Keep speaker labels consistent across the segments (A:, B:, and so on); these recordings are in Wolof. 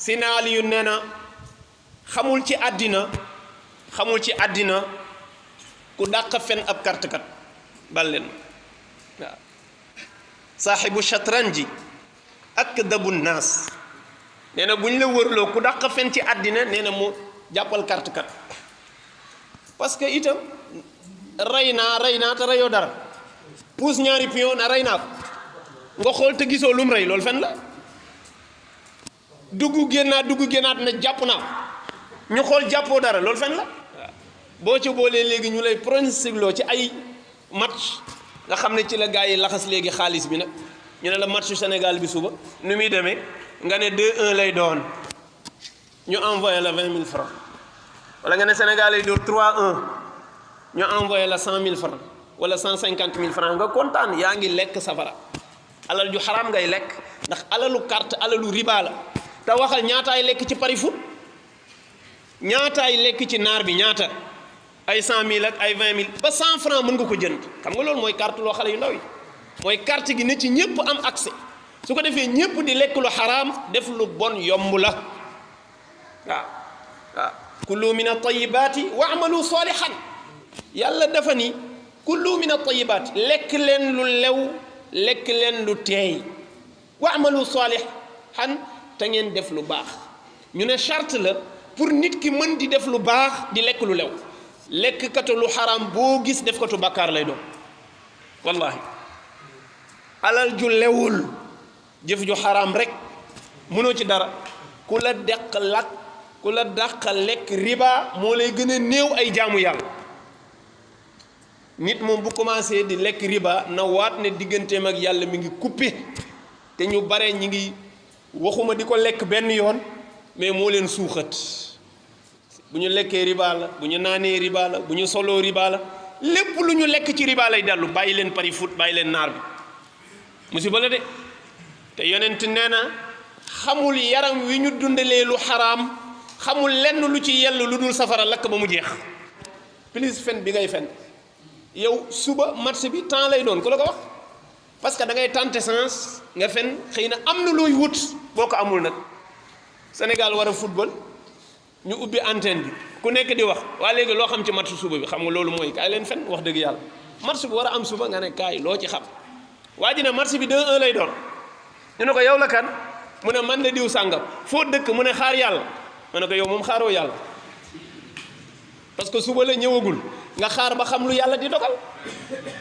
A: Sina Aliyu nee na xamul ci àddina ku dàq fen ab kartekat bal leen waaw saaxibu shatranji akdabu naas nee na bu ñu la wërloo ku dàq fen ci àddina nee na mu jàppal kartekat parce que itam rey naa te reyoo dara puus ñaari pion na rey naa ko nga xool te gisoo lum rey loolu fen la dugg génnaat na jàpp naa ñu xool jàppoo dara loolu fen la boo ci boolee léegi ñu lay pronostiqué ci ay match nga xam ne ci la gars yi laxas léegi xaalis bi nag ñu ne la matchu Sénégal bi suba nu muy demee nga ne 2-1 lay doon ñu envoyé la 20 000 francs wala nga ne Sénégal lay door 3-1 ñu envoyé la 100 000 francs wala 150 000 francs nga kontaan yaa ngi lekk safara alal ju xaraam ngay lekk ndax alalu carte alalu riba la te waxal ñaataay lekk ci pari foot ñaataay lekk ci naar bi ñaata ay 100 000 ak ay 20 000 ba 100 francs mën nga ko jënd xam nga loolu mooy carte loo xale yu ndaw yi mooy carte gi ne ci ñëpp am accès su ko defee ñëpp di lekk lu xaraam def lu bon yomb la waaw kullu min at-tayyibaati wa amalu salihan yàlla dafa ni kullu min at-tayyibaati lekk leen lu lew lekk leen lu teey wa amalu salihan te ngeen def lu baax ñu ne charte la pour nit ki mën di def lu baax di lekk lu lew lekk katu lu xaraam boo gis def katu bàkkaar lay doon wallahi alal ju lewul jëf ju xaraam rek mënoo ci dara ku la dàq lekk riba moo lay gën a néew ay jaamu yàlla nit moom bu commencé di lekk riba na waat ne digganteem ak yàlla mi ngi coupé te ñu bare ñi ngi waxuma di ko lekk benn yoon mais moo leen suuxat bu ñu lekkee riba la bu ñu naanee riba la bu ñu soloo riba la lépp lu ñu lekk ci riba lay dellu bàyyi leen pari foot bàyyi leen naar bi musiba la de te yonent nee na xamul yaram wi ñu dundalee lu xaraam xamul lenn lu ci yell lu dul safara lakk ba mu jeex plus fen bi ngay fen yow suba match bi temps lay doon ku la ko wax parce que da ngay tenter sens nga fen xëy na am na looy wut boo ko amul nag Sénégal war a football ñu ubbi antenne bi ku nekk di wax waa léegi loo xam ci match suba bi xam nga loolu mooy kaay leen fen wax dëgg yàlla match bi war a am suba nga ne kaay loo ci xam waa ji ne match bi 2-1 lay doon ñu ne ko yow la kan mu ne man la diw sàngam foo dëkk mu ne xaar yàlla ma ne ko yow moom xaaroo yàlla parce que suba la ñëwagul nga xaar ba xam lu yàlla di dogal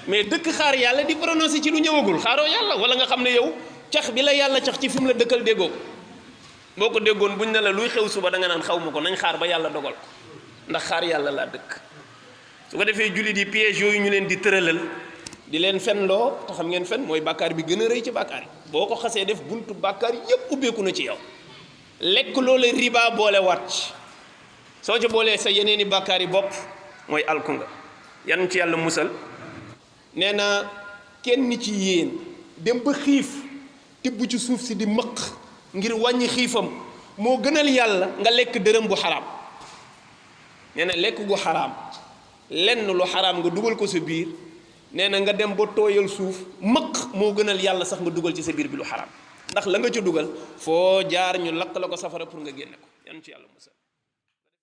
A: mais dëkk xaar yàlla di prononcé ci lu ñëwagul xaaroo yàlla wala nga xam ne yow cax bi la yàlla cax ci fi mu la dëkkal déggoo ko boo ko déggoon buñ ne la luy xew suba da nga naan xaw ma ko nañ xaar ba yàlla dogal ko ndax xaar yàlla laa dëkk su ko defee jullit yi piège yooyu ñu leen di tëralal di leen fen loo te xam ngeen fen mooy bàkkaar bi gën a rëy ci bàkkaar yi boo ko xasee def buntu bàkkaar yépp ubbeeku na ci yow lekk loola riba boole wàcc soo ca boolee sa yeneeni bàkkaar yi bopp mooy alku nga yan ci yàlla musal nee na kenn ci yéen dem ba xiif tibb ci suuf si di mëq ngir wàññi xiifam moo gënal yàlla nga lekk dërëm bu xaraam nee na lekk gu xaraam lenn lu xaraam nga dugal ko sa biir nee na nga dem ba tooyal suuf mëq moo gënal yàlla sax nga dugal ci sa biir bi lu xaraam ndax la nga ci dugal foo jaar ñu lakk la ko safara pour nga génne ko yan ci yàlla musal